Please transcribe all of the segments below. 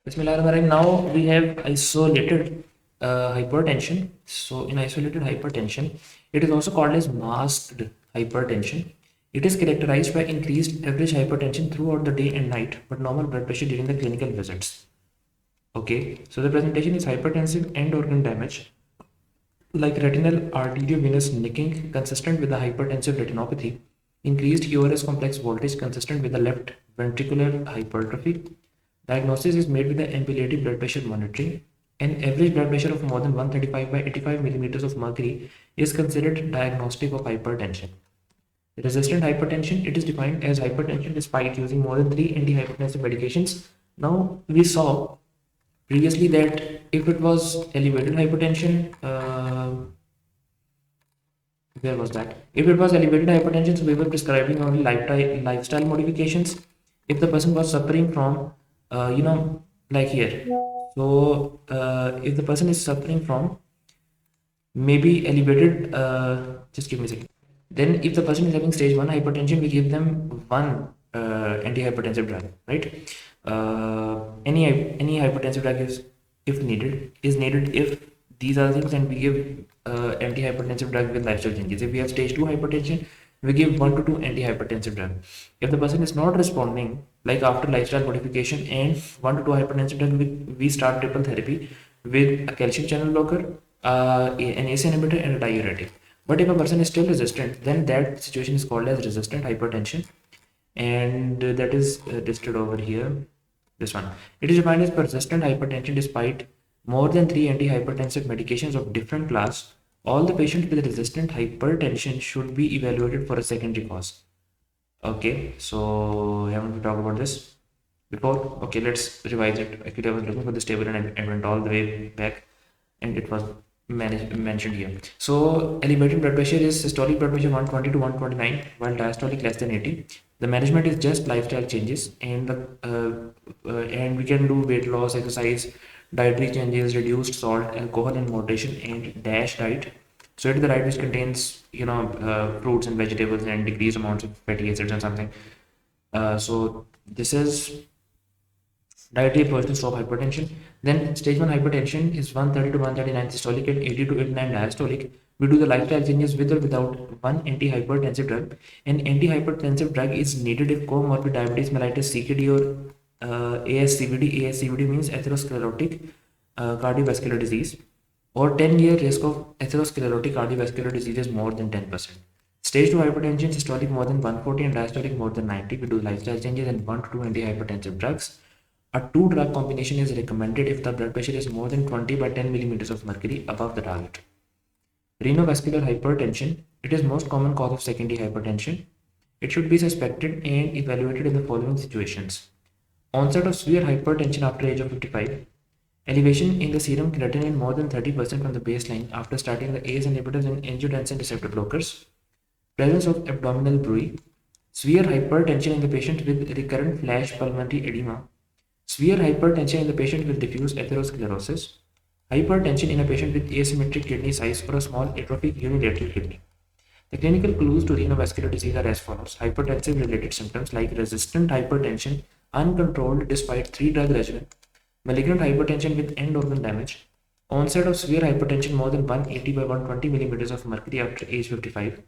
Bismillahirrahmanirrahim. Now we have isolated hypertension. So in isolated hypertension, it is also called as masked hypertension. It is characterized by increased average hypertension throughout the day and night, but normal blood pressure during the clinical visits. Okay, so the presentation is hypertensive end organ damage, like retinal arteriovenous nicking consistent with the hypertensive retinopathy, increased QRS complex voltage consistent with the left ventricular hypertrophy. Diagnosis is made with the ambulatory blood pressure monitoring. An average blood pressure of more than 135 by 85 millimeters of mercury is considered diagnostic of hypertension. Resistant hypertension, it is defined as hypertension despite using more than 3 antihypertensive medications. Now, we saw previously that if it was elevated hypertension, where was that? If it was elevated hypertension, so we were prescribing only lifestyle modifications. If the person was suffering from, like here, so if the person is suffering from maybe elevated, just give me a second. Then if the person is having stage 1 hypertension, we give them one antihypertensive drug, right? Any hypertensive drug is needed if these are things, and we give antihypertensive drug with lifestyle changes. If we have stage 2 hypertension, we give 1 to 2 antihypertensive drug. If the person is not responding, like after lifestyle modification and 1 to 2 hypertensive drug, we start triple therapy with a calcium channel blocker, an ACE inhibitor, and a diuretic. But if a person is still resistant, then that situation is called as resistant hypertension, and that is listed over here. This one, it is defined as persistent hypertension despite more than 3 antihypertensive medications of different class. All the patients with resistant hypertension should be evaluated for a secondary cause. Okay, so haven't we talked about this before? Okay, let's revise it. Actually, I was looking for this table and I went all the way back, and it was mentioned here. So elevated blood pressure is systolic blood pressure 120 to 129, while diastolic less than 80. The management is just lifestyle changes, and and we can do weight loss, exercise, dietary changes, reduced salt, alcohol in moderation, and DASH diet. So it is the diet which contains fruits and vegetables and decreased amounts of fatty acids and something. So this is dietary approach to stop hypertension. Then stage 1 hypertension is 130 to 139 systolic and 80 to 89 diastolic. We do the lifestyle changes with or without one antihypertensive drug. An antihypertensive drug is needed if comorbid diabetes mellitus CKD or ASCVD. ASCVD means atherosclerotic cardiovascular disease, or 10-year risk of atherosclerotic cardiovascular disease is more than 10%. Stage 2 hypertension, systolic more than 140 and diastolic more than 90. We do lifestyle changes and 1 to 2 antihypertensive drugs. A 2-drug combination is recommended if the blood pressure is more than 20 by 10 millimeters of mercury above the target. Renovascular hypertension, it is most common cause of secondary hypertension. It should be suspected and evaluated in the following situations. Onset of severe hypertension after age of 55. Elevation in the serum creatinine more than 30% from the baseline after starting the ACE inhibitors and angiotensin receptor blockers. Presence of abdominal bruit. Severe hypertension in the patient with recurrent flash pulmonary edema. Severe hypertension in the patient with diffuse atherosclerosis. Hypertension in a patient with asymmetric kidney size or a small atrophic unilateral kidney. The clinical clues to renovascular disease are as follows. Hypertensive related symptoms like resistant hypertension uncontrolled despite 3-drug regimen, malignant hypertension with end organ damage, onset of severe hypertension more than 180 by 120 millimeters of mercury after age 55,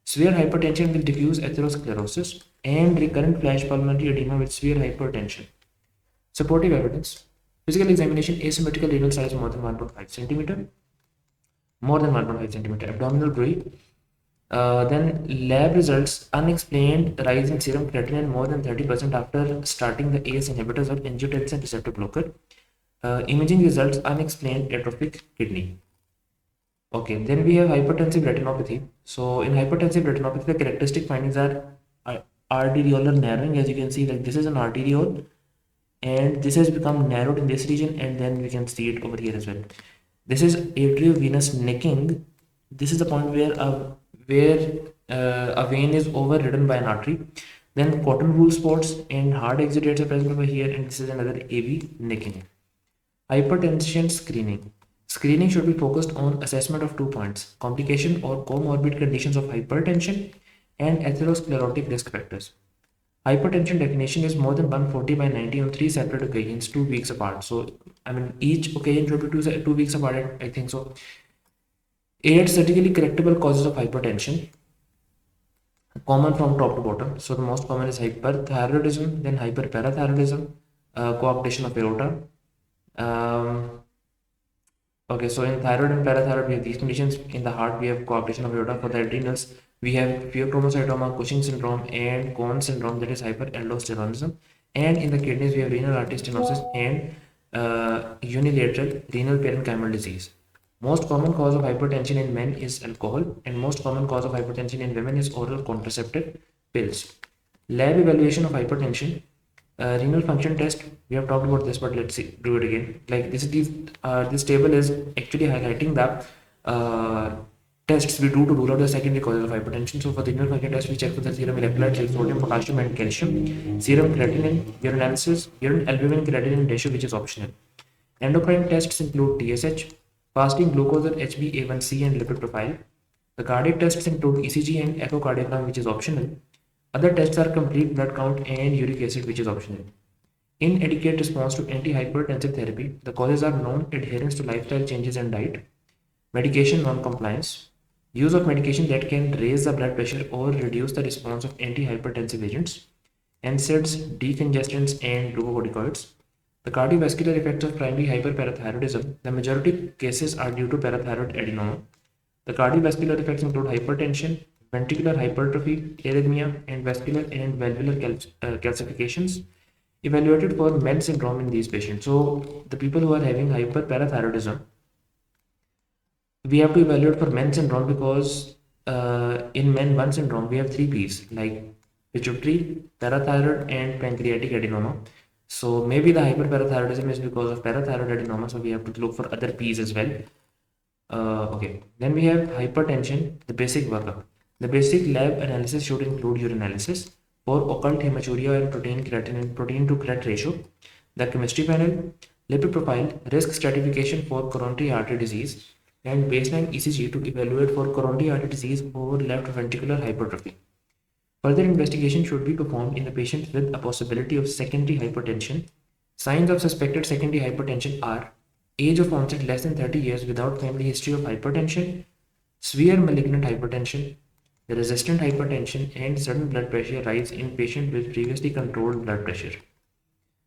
severe hypertension with diffuse atherosclerosis, and recurrent flash pulmonary edema with severe hypertension. Supportive evidence. Physical examination, asymmetrical renal size more than 1.5 centimeter, more than 1.5 centimeter, abdominal bruit. Then lab results, unexplained rise in serum creatinine more than 30% after starting the ACE inhibitors or angiotensin receptor blocker. Imaging results, unexplained atrophic kidney. Okay, then we have hypertensive retinopathy. So in hypertensive retinopathy, the characteristic findings are arteriolar narrowing. As you can see, like this is an arteriole, and this has become narrowed in this region, and then we can see it over here as well. This is arteriovenous nicking. This is the point where a vein is overridden by an artery. Then cotton wool spots and hard exudates are present over here, and this is another AV nicking. Hypertension screening. Screening should be focused on assessment of 2 points: complication or comorbid conditions of hypertension and atherosclerotic risk factors. Hypertension definition is more than 140 by 90 on three separate occasions, 2 weeks apart. So, I mean, each occasion should be 2 weeks apart, I think so. 8 surgically correctable causes of hypertension, common from top to bottom. So, the most common is hyperthyroidism, then hyperparathyroidism, coarctation of aorta. Um, Okay, so in thyroid and parathyroid, we have these conditions. In the heart, we have coarctation of aorta. For the adrenals, we have pheochromocytoma, Cushing syndrome, and Cohen syndrome, that is hyperaldosteronism. And in the kidneys, we have renal artery stenosis and unilateral renal parenchymal disease. Most common cause of hypertension in men is alcohol, and most common cause of hypertension in women is oral contraceptive pills. Lab evaluation of hypertension. Renal function test, we have talked about this, but let's see, do it again. Like this table is actually highlighting the tests we do to rule out the secondary causes of hypertension. So for the renal function test, we check for the serum electrolytes like sodium, potassium, and calcium, serum creatinine, urinalysis, urine albumin creatinine ratio, which is optional. Endocrine tests include TSH, fasting glucose, or HbA1c, and lipid profile. The cardiac tests include ECG and echocardiogram, which is optional. Other tests are complete blood count and uric acid, which is optional. Inadequate response to antihypertensive therapy. The causes are known: adherence to lifestyle changes and diet, medication non-compliance, use of medication that can raise the blood pressure or reduce the response of antihypertensive agents, NSAIDs, decongestants, and glucocorticoids. The cardiovascular effects of primary hyperparathyroidism. The majority cases are due to parathyroid adenoma. The cardiovascular effects include hypertension, ventricular hypertrophy, arrhythmia, and vascular and valvular calcifications. Evaluated for MEN syndrome in these patients. So the people who are having hyperparathyroidism, we have to evaluate for MEN syndrome because in MEN1 syndrome we have three P's like pituitary, parathyroid, and pancreatic adenoma. So maybe the hyperparathyroidism is because of parathyroid adenoma. So we have to look for other P's as well. Okay, then we have hypertension, the basic workup. The basic lab analysis should include urinalysis for occult hematuria and protein to creat ratio, the chemistry panel, lipid profile, risk stratification for coronary artery disease, and baseline ECG to evaluate for coronary artery disease or left ventricular hypertrophy. Further investigation should be performed in the patients with a possibility of secondary hypertension. Signs of suspected secondary hypertension are age of onset less than 30 years without family history of hypertension, severe malignant hypertension, resistant hypertension, and sudden blood pressure rise in patient with previously controlled blood pressure.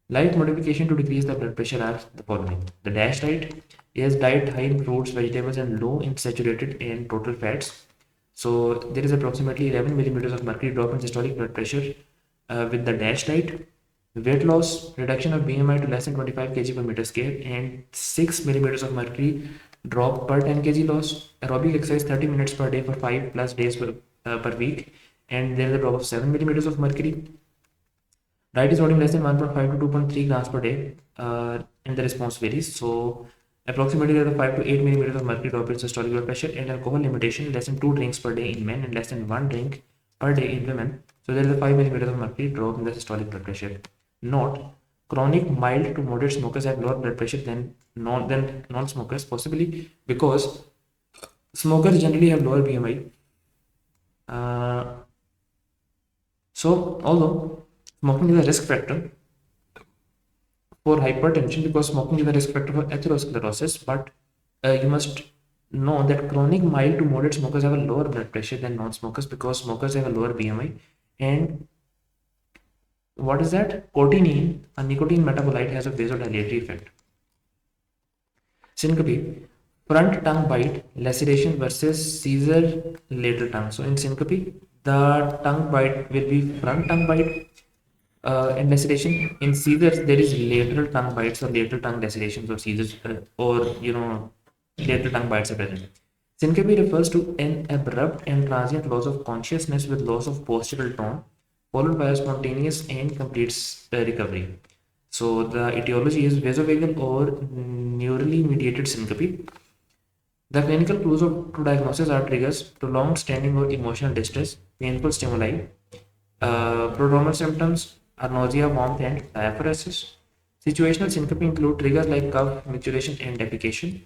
Life modification to decrease the blood pressure are the following. The DASH diet is diet high in fruits, vegetables, and low in saturated and total fats. So there is approximately 11 millimeters of mercury drop in systolic blood pressure with the DASH diet. Weight loss, reduction of BMI to less than 25 kg per meter square, and 6 millimeters of mercury drop per 10 kg loss. Aerobic exercise 30 minutes per day for 5 plus days per week, and there is a drop of 7 millimeters of mercury. Diet is sodium less than 1.5 to 2.3 grams per day, and the response varies. So approximately there are 5 to 8 millimeters of mercury drop in systolic blood pressure, and alcohol limitation less than 2 drinks per day in men and less than 1 drink per day in women. So there is a 5 millimeters of mercury drop in the systolic blood pressure. Note: chronic mild to moderate smokers have lower blood pressure than non-smokers, possibly because smokers generally have lower BMI. So although smoking is a risk factor for hypertension, because smoking is a risk factor for atherosclerosis, but you must know that chronic mild to moderate smokers have a lower blood pressure than non-smokers because smokers have a lower BMI. And what is that? Cotinine, a nicotine metabolite, has a vasodilatory effect. Syncope, front tongue bite, laceration versus seizure lateral tongue. So in syncope, the tongue bite will be front tongue bite and laceration. In seizures, there is lateral tongue bites or lateral tongue lacerations or seizures or lateral tongue bites are present. Syncope refers to an abrupt and transient loss of consciousness with loss of postural tone, followed by a spontaneous and complete recovery. So the etiology is vasovagal or neurally mediated syncope. The clinical clues to diagnosis are triggers, prolonged standing or emotional distress, painful stimuli. Prodromal symptoms are nausea, warmth, and diaphoresis. Situational syncope include triggers like cough, micturition, and defecation.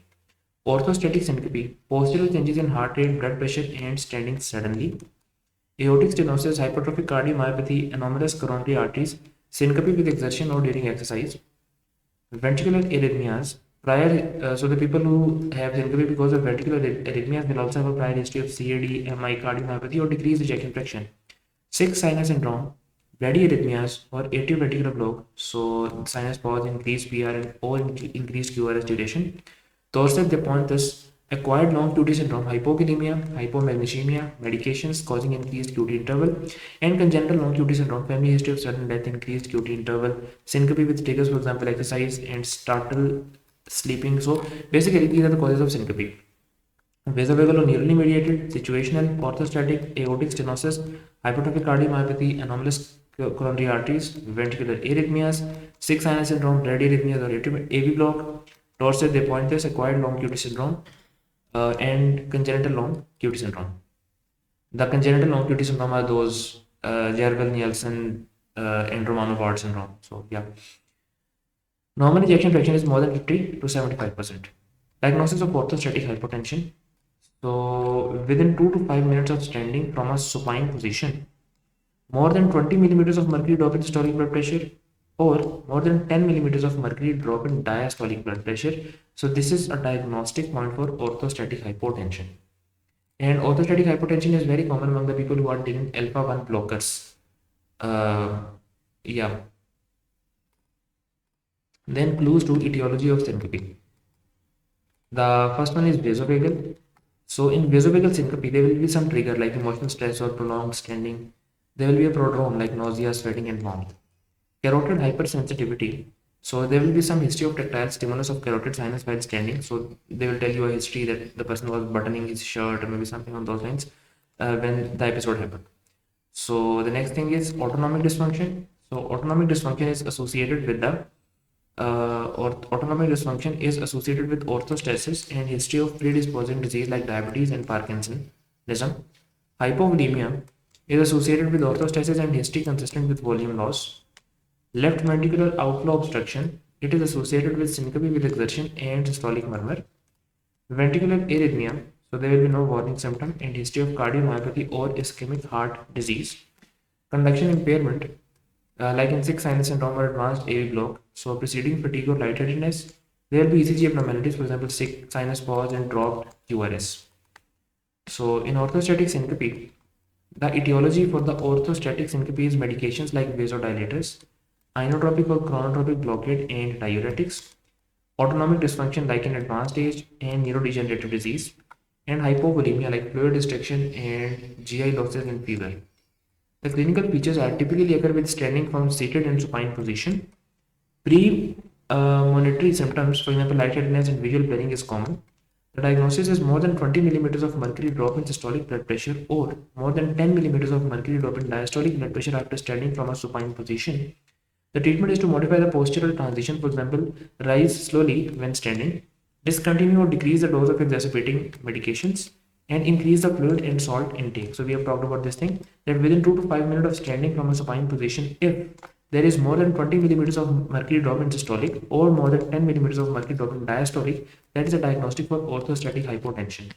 Orthostatic syncope, postural changes in heart rate, blood pressure, and standing suddenly. aortic stenosis, hypertrophic cardiomyopathy, anomalous coronary arteries, syncope with exertion or during exercise, ventricular arrhythmias. So the people who have syncope because of ventricular arrhythmias will also have a prior history of CAD, MI, cardiomyopathy, or decreased ejection fraction. 6. Sinus syndrome, bradyarrhythmias or atrioventricular block. So sinus pause, increased PRN or increased QRS duration. Thorstedt de Pontus, acquired long QT syndrome, hypokalemia, hypomagnesemia, medications causing increased QT interval, and congenital long QT syndrome, family history of sudden death, increased QT interval, syncope with triggers, for example, exercise and startle sleeping. So basically, these are the causes of syncope. Vasovagal or neurally mediated, situational, orthostatic, aortic stenosis, hypertrophic cardiomyopathy, anomalous coronary arteries, ventricular arrhythmias, sick sinus syndrome, bradyarrhythmias or AV block, Torsades de Pointes, acquired long QT syndrome, and congenital long QT syndrome. The congenital long QT syndrome are those Jervell-Nielsen and Romanov-Ward syndrome. So yeah. Normal ejection fraction is more than 50 to 75%. Diagnosis of orthostatic hypotension. So within 2 to 5 minutes of standing from a supine position, more than 20 millimeters of mercury drop in systolic blood pressure or more than 10 millimeters of mercury drop in diastolic blood pressure. So this is a diagnostic point for orthostatic hypotension. And orthostatic hypotension is very common among the people who are taking alpha 1 blockers. Yeah. Then clues to etiology of syncope. The first one is vasovagal. So in vasovagal syncope, there will be some trigger like emotional stress or prolonged standing. There will be a prodrome like nausea, sweating, and warmth. Carotid hypersensitivity. So there will be some history of tactile stimulus of carotid sinus while standing. So they will tell you a history that the person was buttoning his shirt or maybe something on those lines when the episode happened. So the next thing is autonomic dysfunction. So autonomic dysfunction is associated with the or autonomic dysfunction is associated with orthostasis and history of predisposing disease like diabetes and Parkinsonism. Hypovolemia is associated with orthostasis and history consistent with volume loss. Left ventricular outflow obstruction, it is associated with syncope with exertion and systolic murmur. Ventricular arrhythmia, so there will be no warning symptom and history of cardiomyopathy or ischemic heart disease. Conduction impairment, like in sick sinus syndrome or advanced AV block, so preceding fatigue or lightheadedness, there will be ECG abnormalities, for example, sick sinus pause and dropped QRS. So in orthostatic syncope, the etiology for the orthostatic syncope is medications like vasodilators, inotropic or chronotropic blockade and diuretics, autonomic dysfunction like in advanced age and neurodegenerative disease, and hypovolemia like fluid restriction and GI losses and fever. The clinical features are typically occur with standing from seated and supine position. Pre-monitory symptoms, for example, lightheadedness and visual blurring is common. The diagnosis is more than 20 millimeters of mercury drop in systolic blood pressure or more than 10 millimeters of mercury drop in diastolic blood pressure after standing from a supine position. The treatment is to modify the postural transition, for example, rise slowly when standing, discontinue or decrease the dose of exacerbating medications, and increase the fluid and salt intake. So we have talked about this thing that within 2 to 5 minutes of standing from a supine position, if there is more than 20 millimeters of mercury drop in systolic or more than 10 millimeters of mercury drop in diastolic, that is a diagnostic for orthostatic hypotension.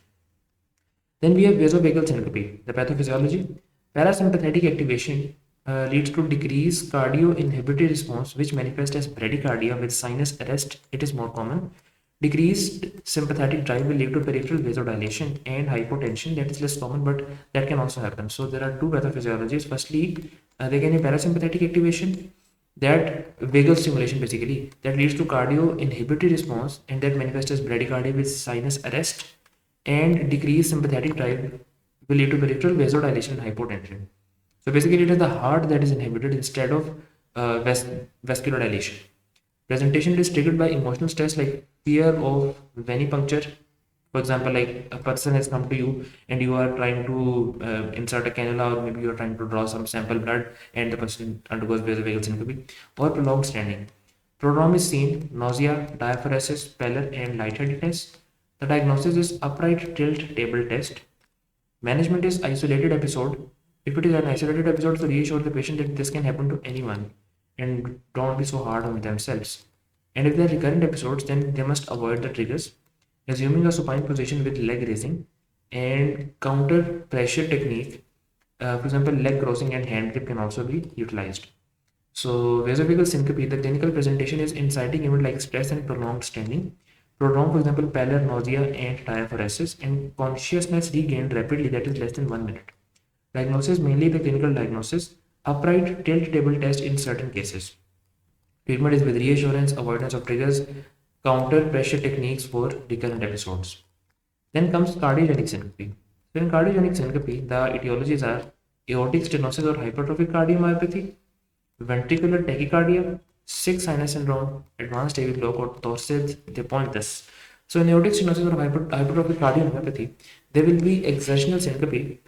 Then we have vasovagal syncope. The pathophysiology, parasympathetic activation leads to decreased cardio-inhibitory response, which manifests as bradycardia with sinus arrest. It is more common. Decreased sympathetic drive will lead to peripheral vasodilation and hypotension. That is less common, but that can also happen. So there are two pathophysiologies. Firstly, there can be parasympathetic activation, that vagal stimulation basically, that leads to cardio-inhibitory response and that manifests as bradycardia with sinus arrest, and decreased sympathetic drive will lead to peripheral vasodilation and hypotension. So basically, it is the heart that is inhibited instead of vascular dilation. Presentation is triggered by emotional stress like fear of venipuncture. For example, like a person has come to you and you are trying to insert a cannula, or maybe you are trying to draw some sample blood and the person undergoes vasovagal syncope, or prolonged standing. Prodrome is seen, nausea, diaphoresis, pallor, and lightheadedness. The diagnosis is upright tilt table test. Management is isolated episode. If it is an isolated episode, so reassure the patient that this can happen to anyone and don't be so hard on themselves. And if they are recurrent episodes, then they must avoid the triggers, assuming a supine position with leg raising and counter pressure technique For example, leg crossing and hand grip can also be utilized. So, vasovagal syncope, the clinical presentation is inciting event like stress and prolonged standing. Prolonged, for example, pallor, nausea, and diaphoresis, and consciousness regained rapidly, that is less than 1 minute. Diagnosis, mainly the clinical diagnosis, upright tilt table test in certain cases. Treatment is with reassurance, avoidance of triggers, counter pressure techniques for recurrent episodes. Then comes cardiogenic syncope. So in cardiogenic syncope, the etiologies are aortic stenosis or hypertrophic cardiomyopathy, ventricular tachycardia, sick sinus syndrome, advanced AV block or torsades de pointes. So in aortic stenosis or hypertrophic cardiomyopathy, there will be exertional syncope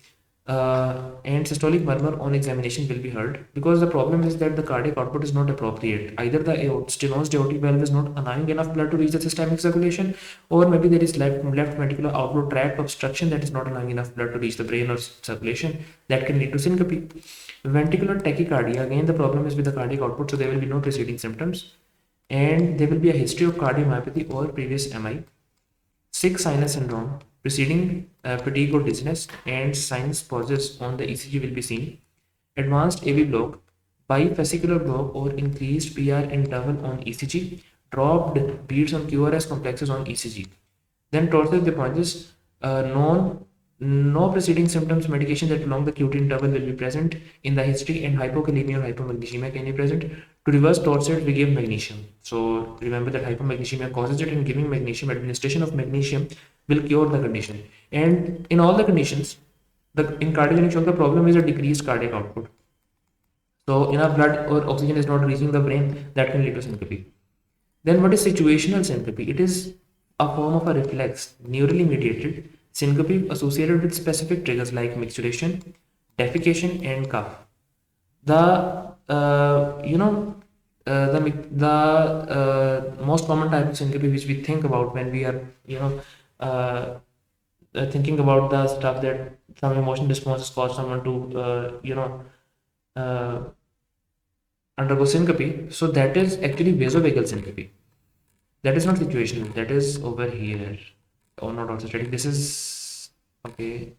and systolic murmur on examination will be heard, because the problem is that the cardiac output is not appropriate. Either the stenosed aortic valve is not allowing enough blood to reach the systemic circulation, or maybe there is left ventricular outflow tract obstruction that is not allowing enough blood to reach the brain or circulation, that can lead to syncope. Ventricular tachycardia, again the problem is with the cardiac output, so there will be no preceding symptoms, and there will be a history of cardiomyopathy or previous MI. Sick sinus syndrome, preceding fatigue or dizziness, and sinus pauses on the ECG will be seen. Advanced AV block, bifascicular block or increased PR interval on ECG, dropped beats on QRS complexes on ECG. Then torsus deposits, no preceding symptoms, medication that prolong the QT interval will be present in the history, and hypokalemia or hypomagnesemia can be present. To reverse torsion, we give magnesium. So remember that hypomagnesemia causes it, and giving magnesium, administration of magnesium will cure the condition. And in all the conditions, in cardiogenic shock, the problem is a decreased cardiac output. So enough blood or oxygen is not reaching the brain, that can lead to syncope. Then what is situational syncope? It is a form of a reflex, neurally mediated syncope associated with specific triggers like micturition, defecation, and cough. The most common type of syncope which we think about when we are uh, thinking about the stuff that some emotion responses cause someone to uh, undergo syncope. So that is actually vasovagal syncope. That is not situational. That is over here. Oh, not orthostatic. This is okay.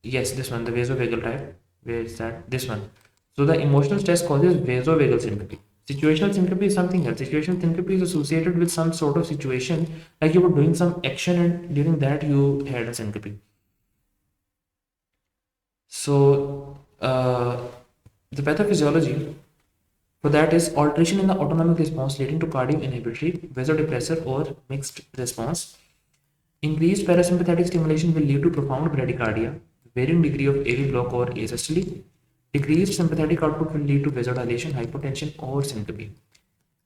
Yes, this one, the vasovagal type. Where is that? This one. So the emotional stress causes vasovagal syncope. Situational syncope is something else. Situational syncope is associated with some sort of situation, like you were doing some action and during that you had a syncope. So the pathophysiology for that is alteration in the autonomic response leading to cardio-inhibitory, vasodepressor, or mixed response. Increased parasympathetic stimulation will lead to profound bradycardia, varying degree of AV block or asystole. Decreased sympathetic output will lead to vasodilation, hypotension, or syncope.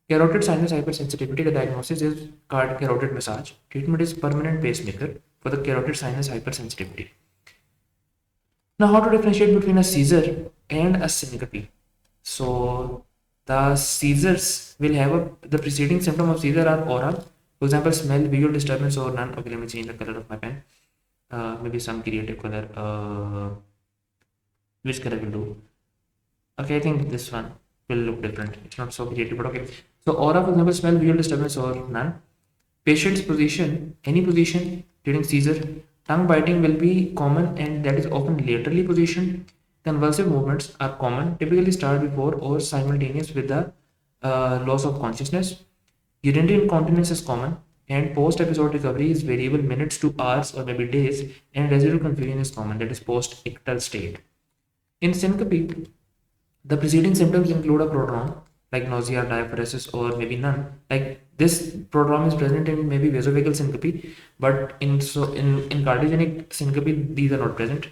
Carotid sinus hypersensitivity, the diagnosis is carotid massage. Treatment is permanent pacemaker for the carotid sinus hypersensitivity. Now, how to differentiate between a seizure and a syncope? So, the seizures will have the preceding symptom of seizure are oral. For example, smell, visual disturbance, or none. Okay, let me change the color of my pen. Maybe some creative color. Which color will do? Okay, I think this one will look different. It's not so creative, but okay. So, aura, for example, smell, visual disturbance, or none. Patient's position, any position during seizure. Tongue biting will be common, and that is often laterally positioned. Convulsive movements are common, typically start before or simultaneous with the loss of consciousness. Urinary incontinence is common, and post-episode recovery is variable minutes to hours or maybe days, and residual confusion is common, that is post-ictal state. In syncope, the preceding symptoms include a prodrome, like nausea, diaphoresis, or maybe none. Like this prodrome is present in maybe vasovagal syncope, but in cardiogenic syncope, these are not present.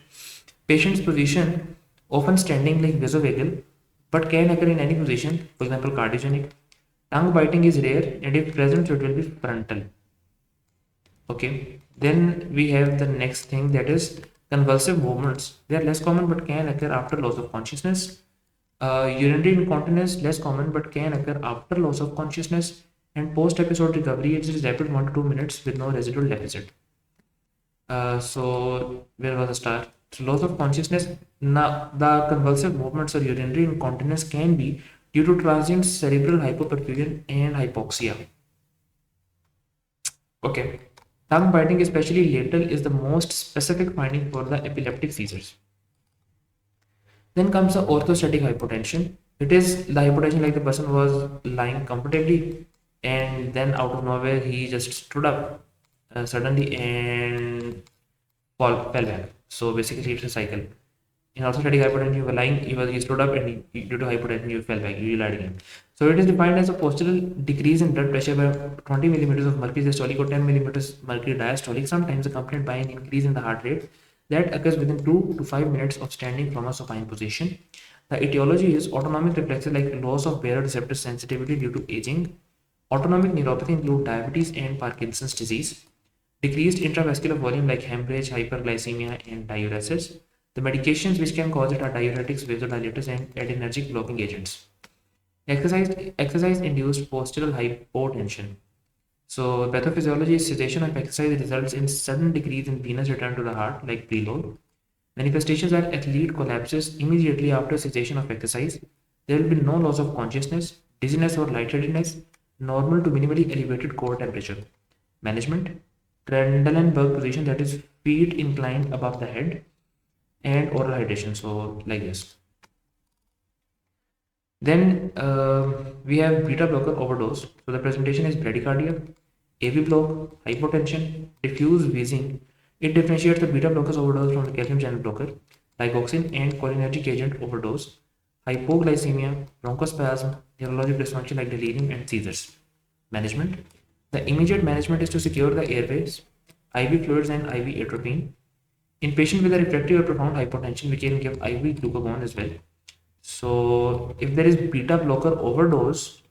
Patient's position, often standing like vasovagal, but can occur in any position, for example, cardiogenic. Tongue biting is rare, and if present, so it will be frontal. Okay, then we have the next thing, that is convulsive movements. They are less common but can occur after loss of consciousness. Urinary incontinence, less common but can occur after loss of consciousness. And post-episode recovery, it is rapid 1 to 2 minutes with no residual deficit. So where was the start? So loss of consciousness. Now the convulsive movements or urinary incontinence can be due to transient cerebral hypoperfusion and hypoxia. Okay. Tongue biting, especially lateral, is the most specific finding for the epileptic seizures. Then comes the orthostatic hypotension. It is the hypotension like the person was lying comfortably and then out of nowhere he just stood up suddenly and fell back. So basically it's a cycle. In orthostatic hypotension, you were lying, you stood up, and due to hypotension, you fell back, you lied again. So it is defined as a postural decrease in blood pressure by 20 millimeters of mercury systolic or 10 millimeters mercury diastolic, sometimes accompanied by an increase in the heart rate that occurs within 2 to 5 minutes of standing from a supine position. The etiology is autonomic reflexes like loss of baroreceptor sensitivity due to aging. Autonomic neuropathy include diabetes and Parkinson's disease. Decreased intravascular volume like hemorrhage, hyperglycemia, and diuresis. The medications which can cause it are diuretics, vasodilators, and adrenergic blocking agents. Exercise induced postural hypotension. So pathophysiology is cessation of exercise results in sudden decrease in venous return to the heart, like preload. Manifestations are athlete collapses immediately after cessation of exercise. There will be no loss of consciousness, dizziness or lightheadedness, normal to minimally elevated core temperature. Management: Trendelenburg position, that is feet inclined above the head, and oral hydration. So like this. Then we have beta blocker overdose. So the presentation is bradycardia, AV block, hypotension, diffuse wheezing. It differentiates the beta blockers overdose from the calcium channel blocker, digoxin and cholinergic agent overdose, hypoglycemia, bronchospasm, neurologic dysfunction like delirium and seizures. Management: the immediate management is to secure the airways, IV fluids and IV atropine. In patients with a refractory or profound hypotension, we can give IV glucagon as well. So if there is beta blocker overdose,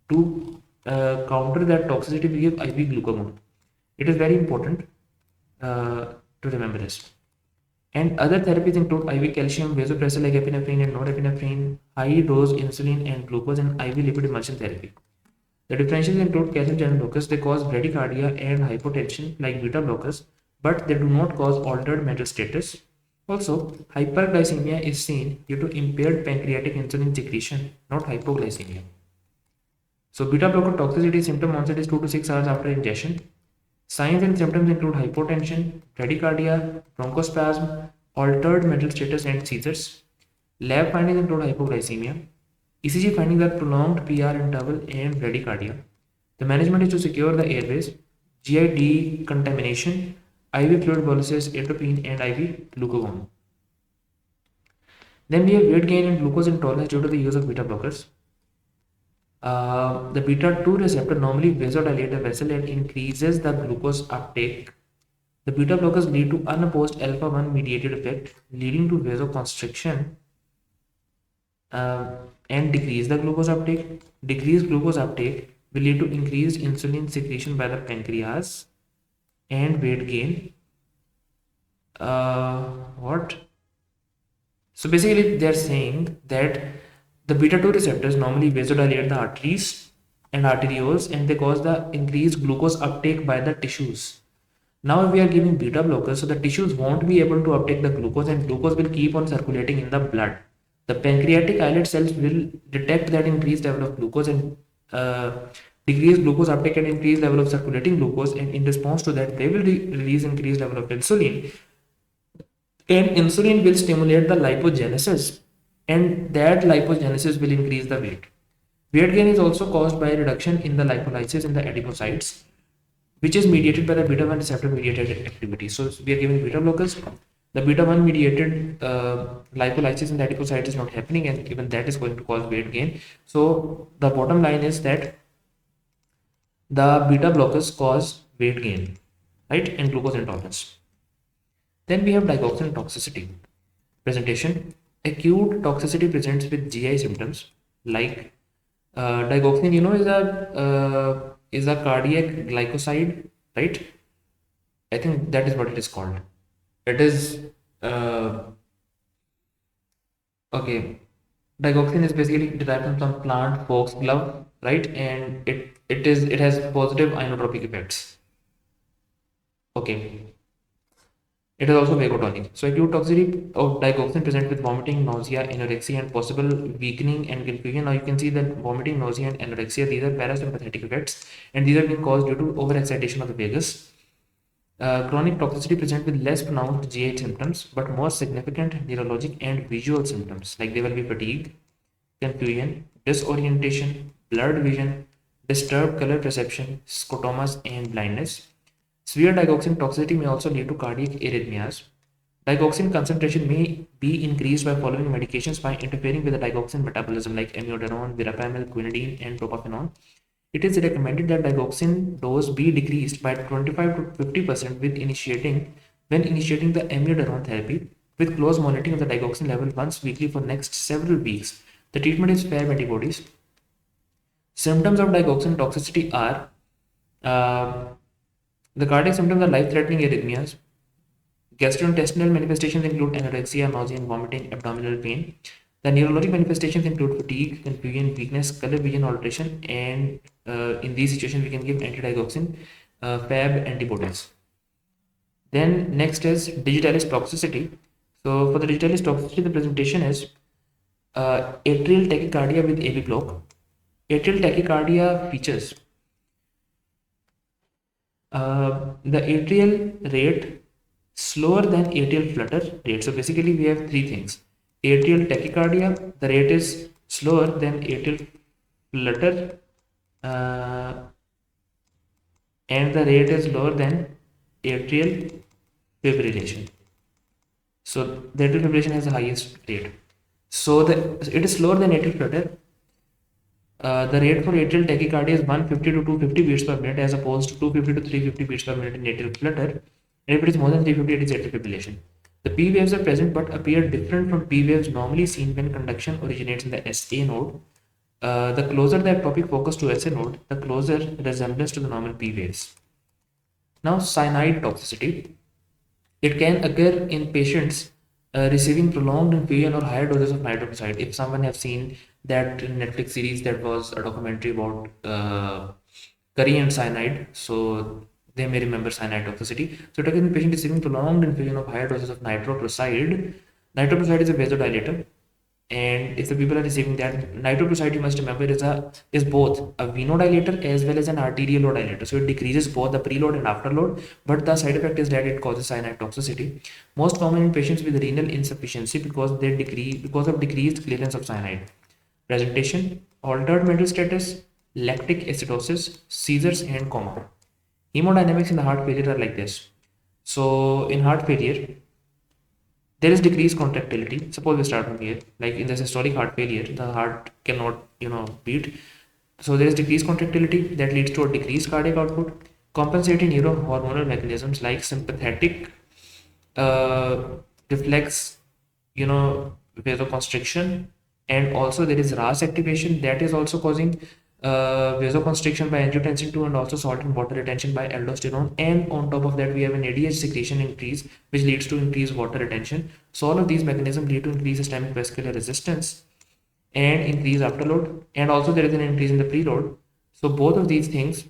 to counter that toxicity, we give IV glucagon. It is very important to remember this. And other therapies include IV calcium, vasopressor like epinephrine and norepinephrine, high dose insulin and glucose, and IV lipid emulsion therapy. The differentials include calcium channel blockers. They cause bradycardia and hypotension like beta blockers, but they do not cause altered mental status. Also, hyperglycemia is seen due to impaired pancreatic insulin secretion, not hypoglycemia. So, beta blocker toxicity symptom onset is 2 to 6 hours after ingestion. Signs and symptoms include hypotension, bradycardia, bronchospasm, altered mental status, and seizures. Lab findings include hypoglycemia. ECG findings are prolonged PR interval and bradycardia. The management is to secure the airways, GI decontamination, IV fluid boluses, atropine, and IV glucagon. Then we have weight gain and glucose intolerance due to the use of beta blockers. The beta 2 receptor normally vasodilate the vessel and increases the glucose uptake. The beta blockers lead to unopposed alpha 1 mediated effect, leading to vasoconstriction and decrease the glucose uptake. Decreased glucose uptake will lead to increased insulin secretion by the pancreas and weight gain. What? So basically, they're saying that the beta 2 receptors normally vasodilate the arteries and arterioles, and they cause the increased glucose uptake by the tissues. Now, if we are giving beta blockers, so the tissues won't be able to uptake the glucose, and glucose will keep on circulating in the blood. The pancreatic islet cells will detect that increased level of glucose and decrease glucose uptake and increase level of circulating glucose, and in response to that, they will release increased level of insulin, and insulin will stimulate the lipogenesis, and that lipogenesis will increase the weight. Weight gain is also caused by a reduction in the lipolysis in the adipocytes, which is mediated by the beta 1 receptor mediated activity. So we are giving beta blockers. The beta 1 mediated lipolysis in the adipocytes is not happening, and even that is going to cause weight gain. So the bottom line is that the beta blockers cause weight gain, right, and glucose intolerance. Then we have digoxin toxicity. Presentation: acute toxicity presents with GI symptoms like digoxin, is a cardiac glycoside, right? I think that is what it is called. It is okay. Digoxin is basically derived from some plant foxglove, right? And it has positive inotropic effects. Okay. It is also vagotonic. So acute toxicity of digoxin present with vomiting, nausea, anorexia, and possible weakening and confusion. Now you can see that vomiting, nausea, and anorexia, these are parasympathetic effects, and these are being caused due to overexcitation of the vagus. Chronic toxicity present with less pronounced GI symptoms but more significant neurologic and visual symptoms, like there will be fatigue, confusion, disorientation, blurred vision, disturbed color perception, scotomas, and blindness. Severe digoxin toxicity may also lead to cardiac arrhythmias. Digoxin concentration may be increased by following medications by interfering with the digoxin metabolism like amiodarone, verapamil, quinidine, and propafenone. It is recommended that digoxin dose be decreased by 25 to 50% when initiating the amiodarone therapy with close monitoring of the digoxin level once weekly for next several weeks. The treatment is Fab antibodies. Symptoms of digoxin toxicity are the cardiac symptoms are life-threatening arrhythmias. Gastrointestinal manifestations include anorexia, nausea, and vomiting, abdominal pain. The neurologic manifestations include fatigue, confusion, weakness, color vision alteration, and in these situations, we can give antidigoxin Fab antibodies. Then next is digitalis toxicity. So for the digitalis toxicity, the presentation is atrial tachycardia with AV block. Atrial tachycardia features the atrial rate slower than atrial flutter rate. So basically we have three things. Atrial tachycardia, the rate is slower than atrial flutter and the rate is lower than atrial fibrillation. So the atrial fibrillation has the highest rate. So it is slower than atrial flutter. The rate for atrial tachycardia is 150 to 250 beats per minute as opposed to 250 to 350 beats per minute in atrial flutter. And if it is more than 350, it is atrial fibrillation. The P waves are present but appear different from P waves normally seen when conduction originates in the SA node. The closer the ectopic focus to SA node, the closer resemblance to the normal P waves. Now, cyanide toxicity. It can occur in patients receiving prolonged infusion or higher doses of nitroprusside. If someone have seen that Netflix series that was a documentary about curry and cyanide, so they may remember cyanide toxicity. So it occurs in patients receiving prolonged infusion of higher doses of nitroprusside. Nitroprusside is a vasodilator, and if the people are receiving that, nitroprusside, you must remember, is both a venodilator as well as an arteriolodilator. So it decreases both the preload and afterload, but the side effect is that it causes cyanide toxicity. Most common in patients with renal insufficiency because of decreased clearance of cyanide. Presentation: altered mental status, lactic acidosis, seizures, and coma. Hemodynamics in the heart failure are like this. So in heart failure, there is decreased contractility. Suppose we start from here, like in the systolic heart failure, the heart cannot, beat. So there is decreased contractility that leads to a decreased cardiac output. Compensating neurohormonal mechanisms like sympathetic reflex, vasoconstriction, and also there is RAS activation that is also causing vasoconstriction by angiotensin 2 and also salt and water retention by aldosterone, and on top of that we have an ADH secretion increase which leads to increased water retention. So all of these mechanisms lead to increased systemic vascular resistance and increase afterload, and also there is an increase in the preload. So both of these things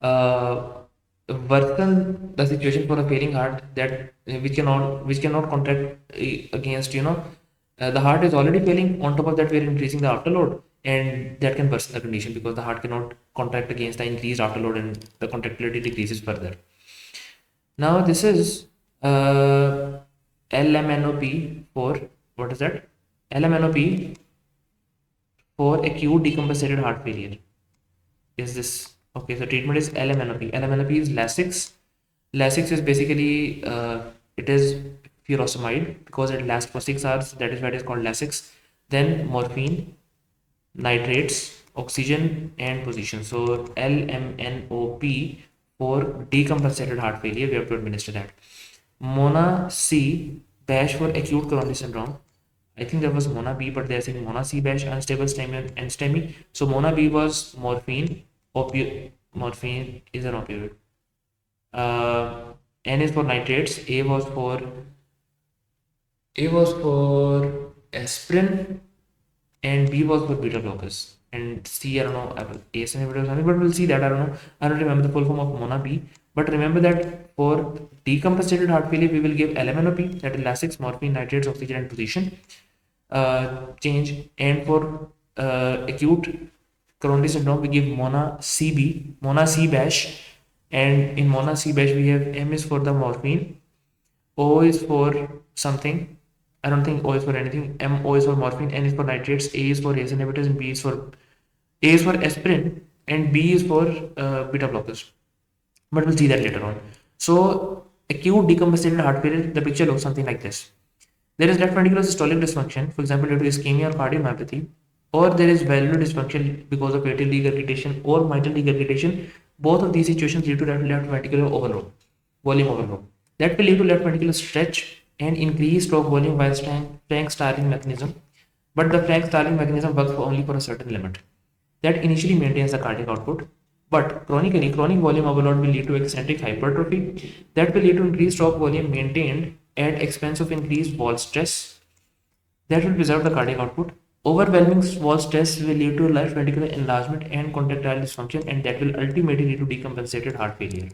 worsen the situation for a failing heart that which cannot contract against, the heart is already failing. On top of that, we are increasing the afterload, and that can worsen the condition because the heart cannot contract against the increased afterload and the contractility decreases further. Now, this is LMNOP for what is that? LMNOP for acute decompensated heart failure. Is this okay? So treatment is LMNOP. LMNOP is Lasix. Lasix is basically it is furosemide because it lasts for 6 hours. That is why it is called Lasix. Then morphine, nitrates, oxygen, and position. So LMNOP for decompensated heart failure, we have to administer that. Mona C bash for acute coronary syndrome. I think there was Mona B, but they're saying Mona C bash, unstable STEMI and STEMI. So Mona B was morphine. Morphine is an opioid. N is for nitrates. A was for aspirin, and B was for beta blockers. And C, I don't know, ACE inhibitor or something, but we'll see that. I don't know. I don't remember the full form of Mona B. But remember that for decompensated heart failure, we will give LMNOP, that is Lasix, morphine, nitrates, oxygen, and position change. And for acute coronary syndrome, we give Mona CB, Mona C bash, And in Mona C batch, we have M is for the morphine, O is for something. I don't think O is for anything. O is for morphine, N is for nitrates, A is for ACE inhibitors, and A is for aspirin, and B is for beta blockers. But we'll see that later on. So acute decompensated heart failure, the picture looks something like this. There is left ventricular systolic dysfunction, for example, due to ischemia or cardiomyopathy, or there is valvular dysfunction because of atrial regurgitation or mitral regurgitation. Both of these situations lead to left ventricular overload, volume overload. That will lead to left ventricular stretch and increase stroke volume via Frank-Starling mechanism. But the Frank-Starling mechanism works only for a certain limit. That initially maintains the cardiac output, but chronically, chronic volume overload will lead to eccentric hypertrophy. That will lead to increased stroke volume maintained at expense of increased wall stress. That will preserve the cardiac output. Overwhelming wall stress will lead to left ventricular enlargement and contractile dysfunction, and that will ultimately lead to decompensated heart failure.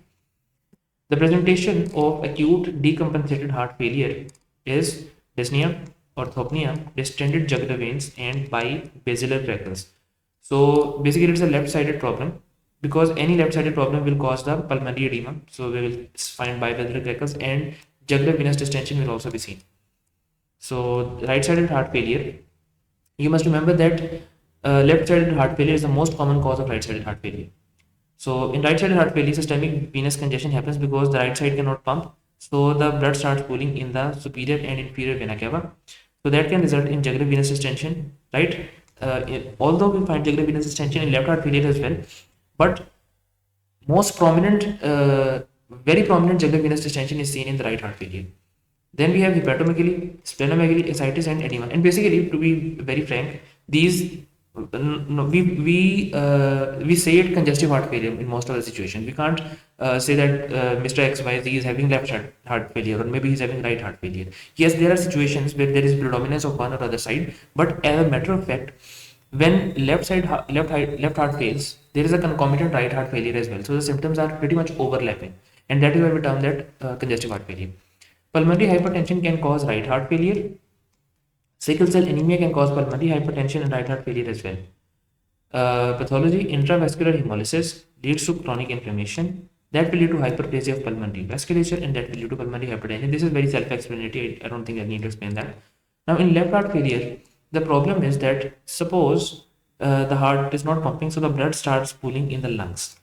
The presentation of acute decompensated heart failure is dyspnea, orthopnea, distended jugular veins, and bibasilar crackles. So basically, it's a left-sided problem because any left-sided problem will cause the pulmonary edema. So we will find bibasilar crackles, and jugular venous distension will also be seen. So right-sided heart failure, you must remember that left-sided heart failure is the most common cause of right-sided heart failure. So in right-sided heart failure, systemic venous congestion happens because the right side cannot pump. So the blood starts pooling in the superior and inferior vena cava. So that can result in jugular venous distension, right? Although we find jugular venous distension in left heart failure as well, but most prominent, very prominent jugular venous distension is seen in the right heart failure. Then we have hepatomegaly, splenomegaly, ascites, and edema. And basically, to be very frank, these no, we say it congestive heart failure in most of the situations. We can't say that Mr. XYZ is having left heart failure or maybe he's having right heart failure. Yes, there are situations where there is predominance of one or other side, but as a matter of fact, when left heart fails, there is a concomitant right heart failure as well. So the symptoms are pretty much overlapping, and that is why we term that congestive heart failure. Pulmonary hypertension can cause right heart failure. Sickle cell anemia can cause pulmonary hypertension and right heart failure as well. Pathology, intravascular hemolysis leads to chronic inflammation. That will lead to hyperplasia of pulmonary vasculature, and that will lead to pulmonary hypertension. This is very self-explanatory. I don't think I need to explain that. Now, in left heart failure, the problem is that suppose the heart is not pumping, so the blood starts pooling in the lungs.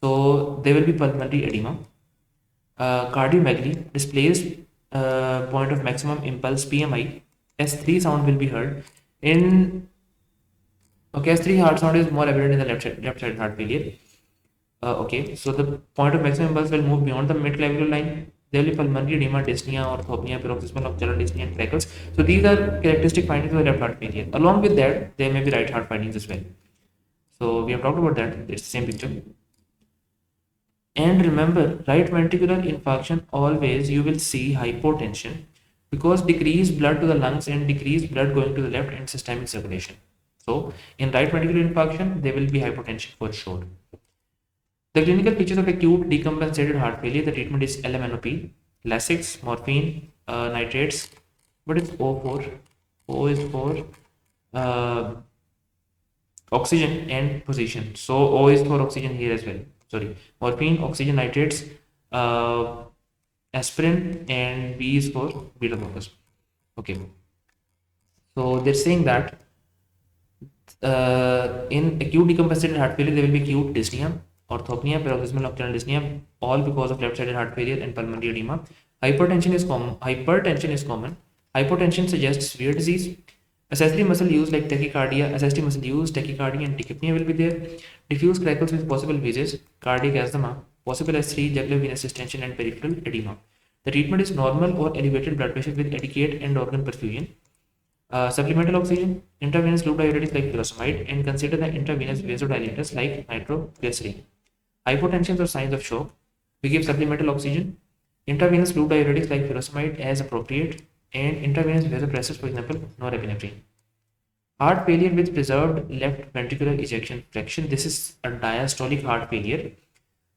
So there will be pulmonary edema. Cardiomegaly, displaced point of maximum impulse PMI. S3 sound will be heard in S3 heart sound is more evident in the left side heart failure. Okay, so the point of maximum impulse will move beyond the mid-clavicular line. There will be pulmonary edema, dyspnea, orthopnea, paroxysmal nocturnal dyspnea, and crackles. So these are characteristic findings of the left heart failure. Along with that, there may be right heart findings as well. So we have talked about that. It's the same picture. And remember, right ventricular infarction, always you will see hypotension because decreased blood to the lungs and decreased blood going to the left and systemic circulation. So in right ventricular infarction, there will be hypotension for sure. The clinical features of acute decompensated heart failure, the treatment is LMNOP, Lasix, morphine, nitrates, but it's O4. O is for oxygen and position. So O is for oxygen here as well. Sorry, morphine, oxygen, nitrates, aspirin, and B is for beta blockers. Okay. So they're saying that in acute decompensated heart failure, there will be acute dyspnea, orthopnea, paroxysmal nocturnal dyspnea, all because of left-sided heart failure and pulmonary edema. Hypertension is common. Hypotension suggests severe disease. Accessory muscle use like tachycardia, and tachypnea will be there. Diffuse crackles with possible wheezes, cardiac asthma, possible S3, jugular venous distension, and peripheral edema. The treatment is normal or elevated blood pressure with adequate end organ perfusion. Supplemental oxygen, intravenous loop diuretics like furosemide, and consider the intravenous vasodilators like nitroglycerin. Hypotension or signs of shock, we give supplemental oxygen, intravenous loop diuretics like furosemide as appropriate, and intravenous vasopressors, for example, norepinephrine. Heart failure with preserved left ventricular ejection fraction. This is a diastolic heart failure.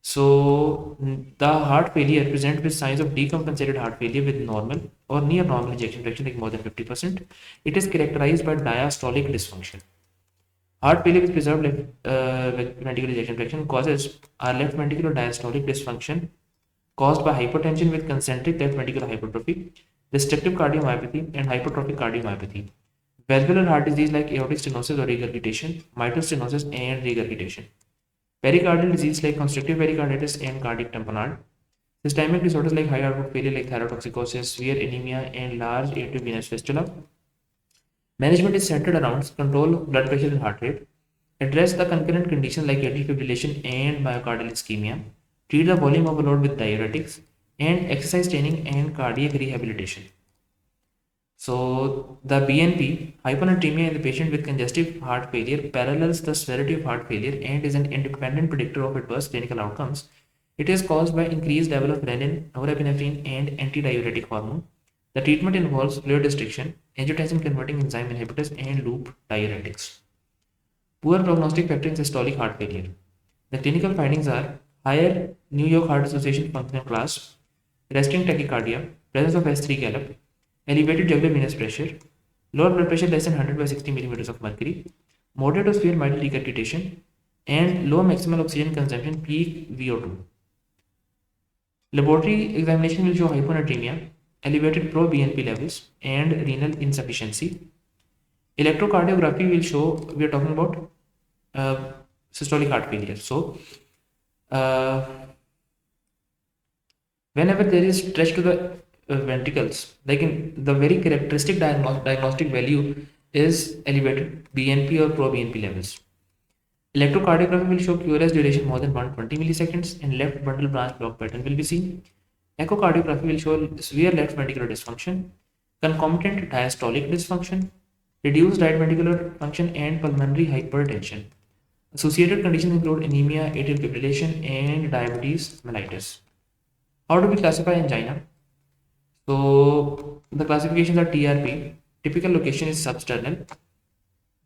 So the heart failure presents with signs of decompensated heart failure with normal or near normal ejection fraction like more than 50%. It is characterized by diastolic dysfunction. Heart failure with preserved ventricular ejection fraction causes our left ventricular diastolic dysfunction caused by hypertension with concentric left ventricular hypertrophy, restrictive cardiomyopathy, and hypertrophic cardiomyopathy. Valvular heart disease like aortic stenosis or regurgitation, mitral stenosis, and regurgitation. Pericardial disease like constrictive pericarditis and cardiac tamponade. Systemic disorders like high output failure like thyrotoxicosis, severe anemia, and large atrial venous fistula. Management is centered around control blood pressure and heart rate, address the concurrent conditions like atrial fibrillation and myocardial ischemia, treat the volume overload with diuretics, and exercise training and cardiac rehabilitation. So the BNP, hyponatremia in the patient with congestive heart failure, parallels the severity of heart failure and is an independent predictor of adverse clinical outcomes. It is caused by increased level of renin, norepinephrine, and antidiuretic hormone. The treatment involves fluid restriction, angiotensin converting enzyme inhibitors, and loop diuretics. Poor prognostic factor in systolic heart failure. The clinical findings are higher New York Heart Association functional class, resting tachycardia, presence of S3 gallop, elevated jugular venous pressure, lower blood pressure less than 100 by 60 millimeters of mercury, moderate or severe mitral regurgitation, and low maximal oxygen consumption peak VO2. Laboratory examination will show hyponatremia, elevated pro-BNP levels, and renal insufficiency. Electrocardiography will show, we are talking about systolic heart failure. So, whenever there is stretch to the ventricles, like in the very characteristic diagnostic value is elevated BNP or pro-BNP levels. Electrocardiography will show QRS duration more than 120 milliseconds and left bundle branch block pattern will be seen. Echocardiography will show severe left ventricular dysfunction, concomitant diastolic dysfunction, reduced right ventricular function, and pulmonary hypertension. Associated conditions include anemia, atrial fibrillation, and diabetes mellitus. How do we classify angina? So the classifications are TRP, typical location is substernal,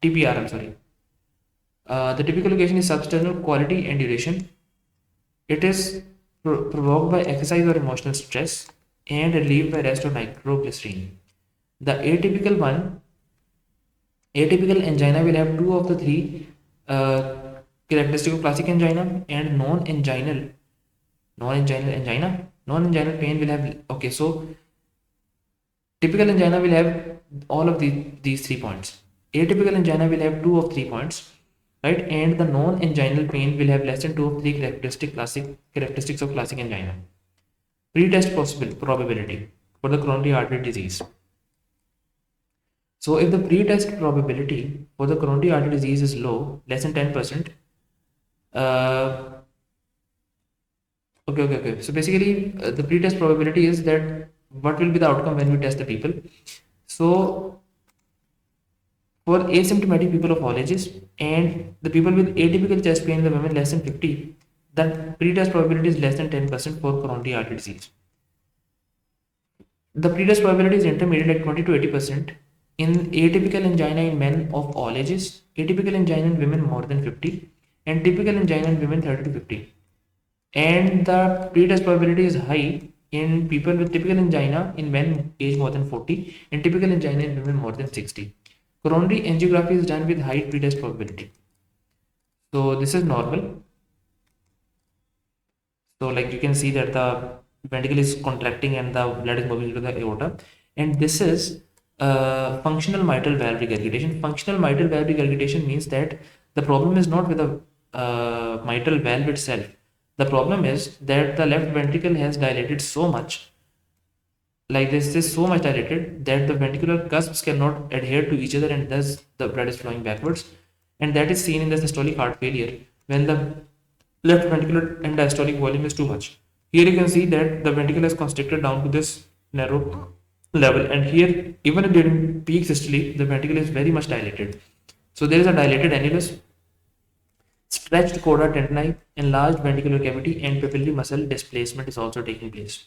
TPR, I'm sorry. The typical location is substernal, quality and duration. It is provoked by exercise or emotional stress and relieved by rest or nitroglycerin. The atypical angina will have two of the three characteristics of classic angina, and non-anginal pain will have, okay, so typical angina will have all of these 3 points. Atypical angina will have 2 of 3 points, right? And the non-anginal pain will have less than 2 of 3 characteristics of classic angina. Pre-test probability for the coronary artery disease. So if the pre-test probability for the coronary artery disease is low, less than 10%, okay. So basically, the pre-test probability is that what will be the outcome when we test the people. So for asymptomatic people of all ages and the people with atypical chest pain, the women less than 50, then pre-test probability is less than 10% for coronary artery disease. The pre-test probability is intermediate at 20 to 80% in atypical angina in men of all ages, atypical angina in women more than 50, and typical angina in women 30 to 50. And the pre-test probability is high in people with typical angina in men age more than 40 and typical angina in women more than 60. Coronary angiography is done with high pre-test probability. So this is normal. So like you can see that the ventricle is contracting and the blood is moving to the aorta. And this is functional mitral valve regurgitation. Functional mitral valve regurgitation means that the problem is not with the mitral valve itself. The problem is that the left ventricle has dilated so much, like this is so much dilated that the ventricular cusps cannot adhere to each other and thus the blood is flowing backwards. And that is seen in the systolic heart failure when the left ventricular and diastolic volume is too much. Here you can see that the ventricle is constricted down to this narrow level, and here even during peak systole the ventricle is very much dilated. So there is a dilated annulus, stretched chorda tendini, enlarged ventricular cavity, and papillary muscle displacement is also taking place.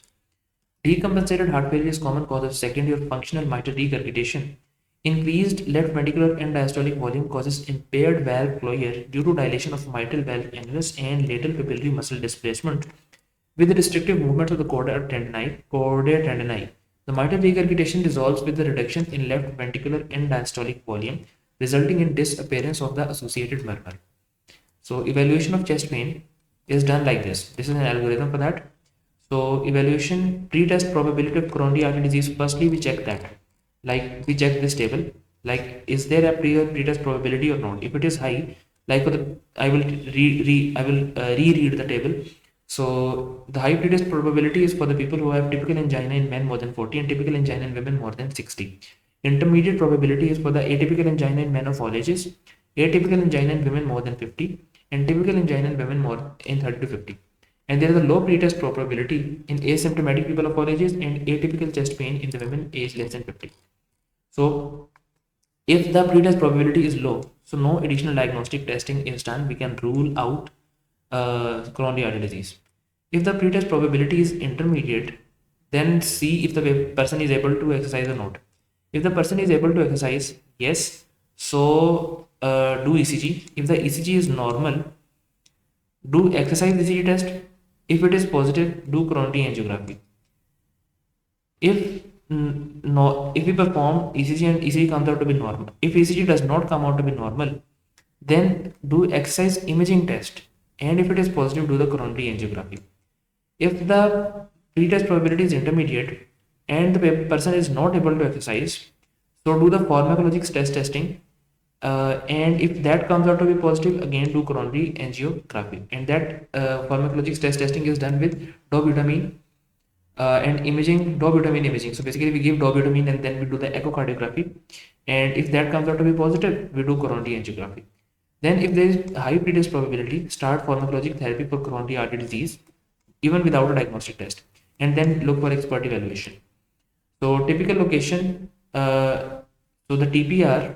Decompensated heart failure is common cause of secondary or functional mitral regurgitation. Increased left ventricular and diastolic volume causes impaired valve closure due to dilation of mitral valve annulus and lateral papillary muscle displacement with the restrictive movements of the chordae tendini. The mitral regurgitation resolves with the reduction in left ventricular and diastolic volume, resulting in disappearance of the associated murmur. So evaluation of chest pain is done like this. This is an algorithm for that. So evaluation pre-test probability of coronary artery disease. Firstly, we check that. Like we check this table. Like is there a pre-test probability or not? If it is high, like for the I will reread the table. So the high pre-test probability is for the people who have typical angina in men more than 40 and typical angina in women more than 60. Intermediate probability is for the atypical angina in men of all ages, atypical angina in women more than 50, and typical angina in women more in 30 to 50. And there is a low pretest probability in asymptomatic people of all ages and atypical chest pain in the women aged less than 50. So if the pretest probability is low, so no additional diagnostic testing is done, we can rule out coronary artery disease. If the pretest probability is intermediate, then see if the person is able to exercise or not. If the person is able to exercise, yes, so do ECG. If the ECG is normal, do exercise ECG test. If it is positive, do coronary angiography. If we perform ECG and ECG comes out to be normal, if ECG does not come out to be normal, then do exercise imaging test, and if it is positive, do the coronary angiography. If the pretest probability is intermediate and the person is not able to exercise, so do the pharmacologic stress testing, and if that comes out to be positive, again do coronary angiography, and that pharmacologic stress testing is done with dobutamine and imaging, dobutamine imaging. So basically we give dobutamine and then we do the echocardiography, and if that comes out to be positive, we do coronary angiography. Then if there is high pretest probability, start pharmacologic therapy for coronary artery disease even without a diagnostic test, and then look for expert evaluation. So typical location, so the TPR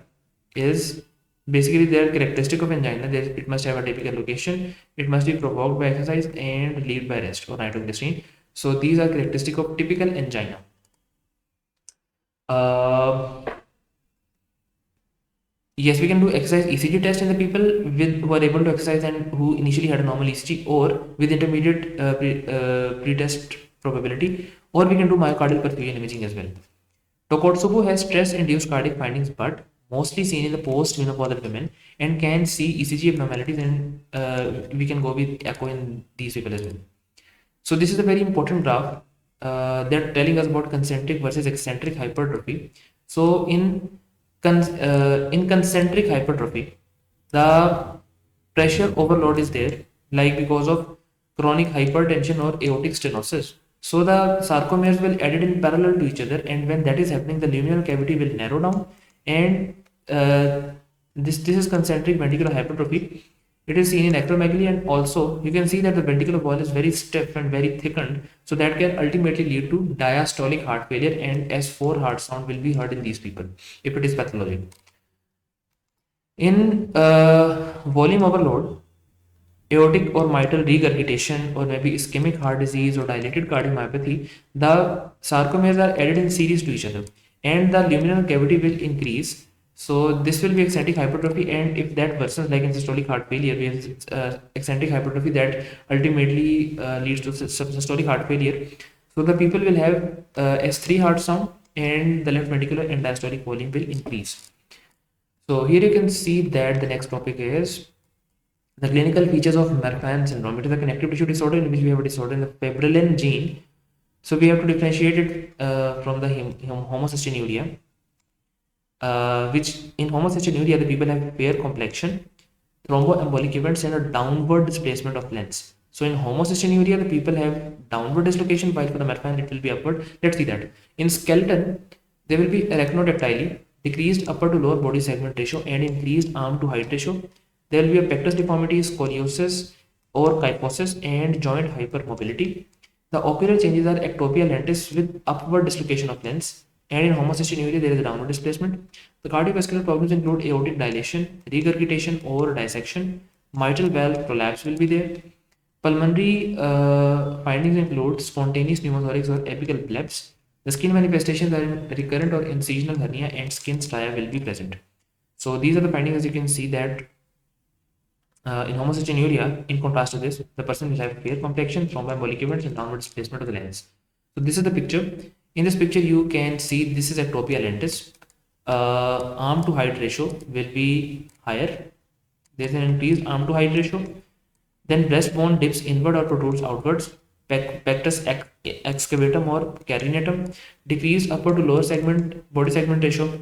is basically their characteristic of angina. It must have a typical location, it must be provoked by exercise and lead by rest or nitroglycerin. So these are characteristic of typical angina. Yes, we can do exercise ECG test in the people who are able to exercise and who initially had a normal ECG, or with intermediate pre-test probability, or we can do myocardial perfusion imaging as well. Tokotsubo has stress-induced cardiac findings, but mostly seen in the post-menopausal women, and can see ECG abnormalities, and we can go with echo in these people as well. So this is a very important graph. They're telling us about concentric versus eccentric hypertrophy. So in concentric hypertrophy, the pressure overload is there, like because of chronic hypertension or aortic stenosis. So the sarcomeres will added in parallel to each other, and when that is happening, the luminal cavity will narrow down, and this is concentric ventricular hypertrophy. It is seen in acromegaly, and also you can see that the ventricular wall is very stiff and very thickened, so that can ultimately lead to diastolic heart failure, and S4 heart sound will be heard in these people if it is pathologic. In volume overload, aortic or mitral regurgitation, or maybe ischemic heart disease or dilated cardiomyopathy, the sarcomeres are added in series to each other, and the luminal cavity will increase. So this will be eccentric hypertrophy, and if that worsens, like in systolic heart failure, we have eccentric hypertrophy that ultimately leads to systolic heart failure. So the people will have S3 heart sound, and the left ventricular and diastolic volume will increase. So here you can see that the next topic is the clinical features of Marfan syndrome. It is a connective tissue disorder in which we have a disorder in the fibrillin gene. So we have to differentiate it from the homocystinuria, which in homocystinuria the people have fair complexion, thromboembolic events, and a downward displacement of lens. So in homocystinuria the people have downward dislocation, while for the Marfan it will be upward. Let's see that. In skeleton there will be arachnodactyly, decreased upper to lower body segment ratio, and increased arm to height ratio. There will be a pectus deformity, scoliosis or kyphosis, and joint hypermobility. The ocular changes are ectopia lentis with upward dislocation of lens, and in homocystinuria there is a downward displacement. The cardiovascular problems include aortic dilation, regurgitation or dissection, mitral valve prolapse will be there. Pulmonary findings include spontaneous pneumothorax or apical plebs. The skin manifestations are in recurrent or incisional hernia, and skin stria will be present. So these are the findings. As you can see that in homocystinuria, in contrast to this, the person will have fair complexion, thromboembolic events, and downward displacement of the lens. So this is the picture. In this picture, you can see this is ectopia lentis. arm to height ratio will be higher. There's an increased arm to height ratio. Then breastbone dips inward or protrudes outwards. Pectus excavatum or carinatum decreased upper to lower segment body segment ratio.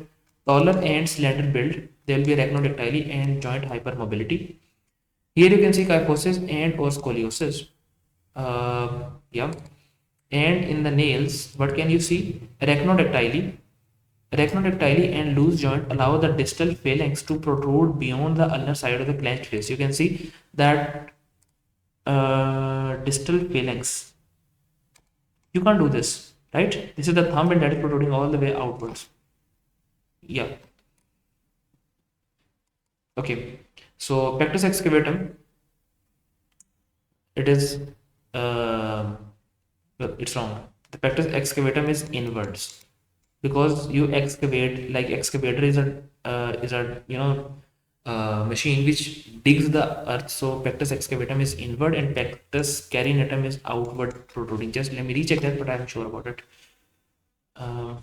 Taller and slender build. There will be arachnodactyly and joint hypermobility. Here you can see kyphosis and or scoliosis. Yeah. And in the nails, what can you see? Arachnodactyly and loose joint allow the distal phalanx to protrude beyond the ulnar side of the clenched fist. You can see that distal phalanx. You can't do this, right? This is the thumb and that is protruding all the way outwards. Yeah. Okay. So pectus excavatum, it is well, it's wrong. The pectus excavatum is inwards because you excavate, like excavator is a machine which digs the earth. So pectus excavatum is inward and pectus carinatum is outward protruding. Just let me recheck that, but I'm sure about it. Uh,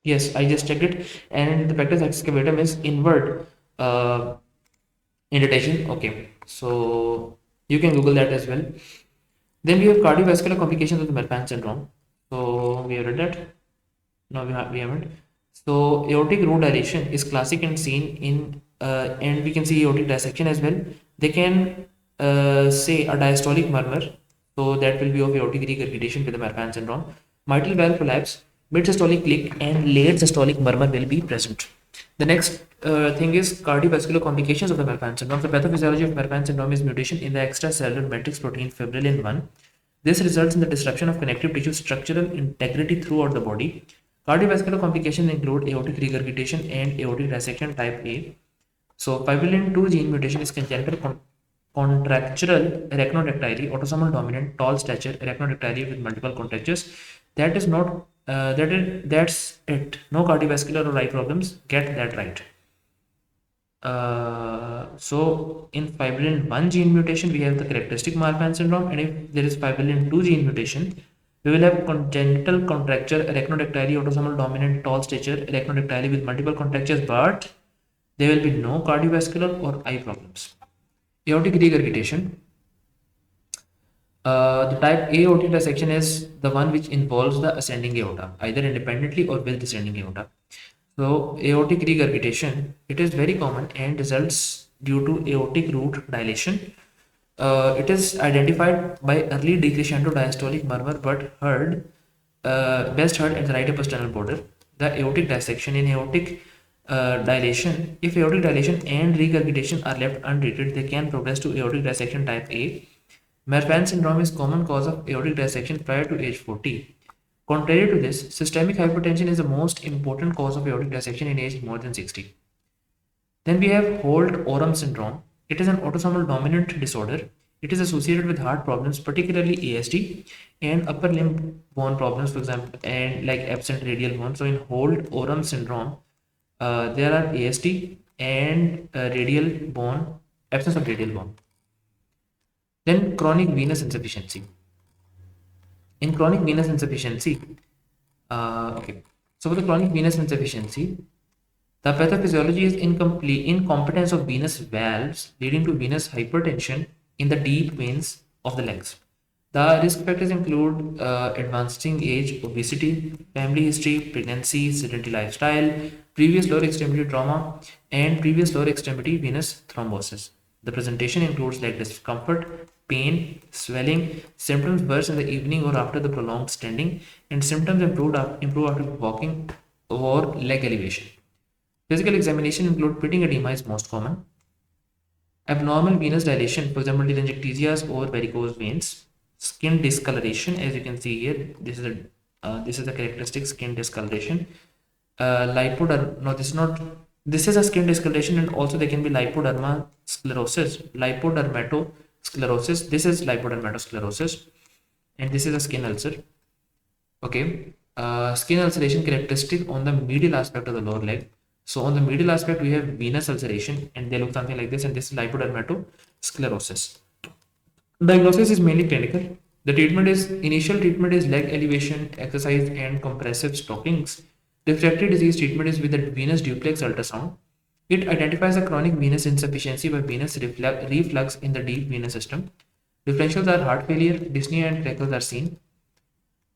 yes, I just checked it, and the pectus excavatum is inward indentation. Okay, so you can Google that as well. Then we have cardiovascular complications of the Marfan syndrome. So we have read that. No, we haven't. So aortic root dilation is classic and seen in, and we can see aortic dissection as well. They can say a diastolic murmur. So that will be of aortic regurgitation with the Marfan syndrome. Mitral valve collapse, mid-systolic click, and late systolic murmur will be present. The next thing is cardiovascular complications of the Marfan syndrome. The pathophysiology of Marfan syndrome is mutation in the extracellular matrix protein fibrillin 1. This results in the disruption of connective tissue structural integrity throughout the body. Cardiovascular complications include aortic regurgitation and aortic dissection type A. So, fibrillin 2 gene mutation is congenital contractural arachnodactyly, autosomal dominant, tall stature, arachnodactyly with multiple contractures. That is not, that's it. No cardiovascular or eye problems. Get that right. So in fibrillin 1 gene mutation, we have the characteristic Marfan syndrome, and if there is fibrillin 2 gene mutation, we will have congenital contracture, arachnodactyly, autosomal dominant, tall stature, arachnodactyly with multiple contractures, but there will be no cardiovascular or eye problems. Aortic regurgitation. The type A aortic dissection is the one which involves the ascending aorta, either independently or with descending aorta. So aortic regurgitation, it is very common and results due to aortic root dilation. It is identified by early decrescendo diastolic murmur, but best heard at the right upper sternal border. The aortic dissection in aortic dilation, if aortic dilation and regurgitation are left untreated, they can progress to aortic dissection type A. Marfan syndrome is common cause of aortic dissection prior to age 40. Contrary to this, systemic hypertension is the most important cause of aortic dissection in age more than 60. Then we have Holt-Oram syndrome. It is an autosomal dominant disorder. It is associated with heart problems, particularly ASD, and upper limb bone problems, for example, and like absent radial bone. So in Holt-Oram syndrome, there are ASD and radial bone, absence of radial bone. Then chronic venous insufficiency. In chronic venous insufficiency, okay. So for the chronic venous insufficiency, the pathophysiology is incompetence of venous valves leading to venous hypertension in the deep veins of the legs. The risk factors include advancing age, obesity, family history, pregnancy, sedentary lifestyle, previous lower extremity trauma, and previous lower extremity venous thrombosis. The presentation includes leg discomfort, pain, swelling, symptoms worse in the evening or after the prolonged standing, and symptoms improve after walking or leg elevation. Physical examination include pitting edema is most common. Abnormal venous dilation, for example, telangiectasias or varicose veins. Skin discoloration, as you can see here, this is a characteristic skin discoloration. No, this is not. This is a skin discoloration, and also there can be lipoderma sclerosis, lipodermato sclerosis. This is lipodermatosclerosis, and this is a skin ulcer. Okay, skin ulceration characteristic on the medial aspect of the lower leg. So on the medial aspect, we have venous ulceration, and they look something like this, and this is lipodermatosclerosis. Diagnosis is mainly clinical. The initial treatment is leg elevation, exercise, and compressive stockings. Refractory disease treatment is with a venous duplex ultrasound. It identifies a chronic venous insufficiency by venous reflux in the deep venous system. Differentials are heart failure, dyspnea, and crackles are seen.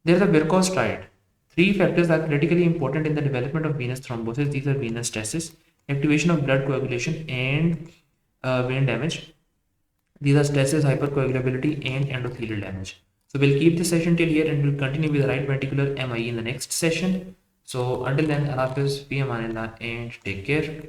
There is a varicose triad. Three factors are critically important in the development of venous thrombosis. These are venous stenosis, activation of blood coagulation, and vein damage. These are stresses, hypercoagulability, and endothelial damage. So we'll keep this session till here and we'll continue with the right ventricular MI in the next session. So until then, Allah Hafiz, fi amanillah, and take care.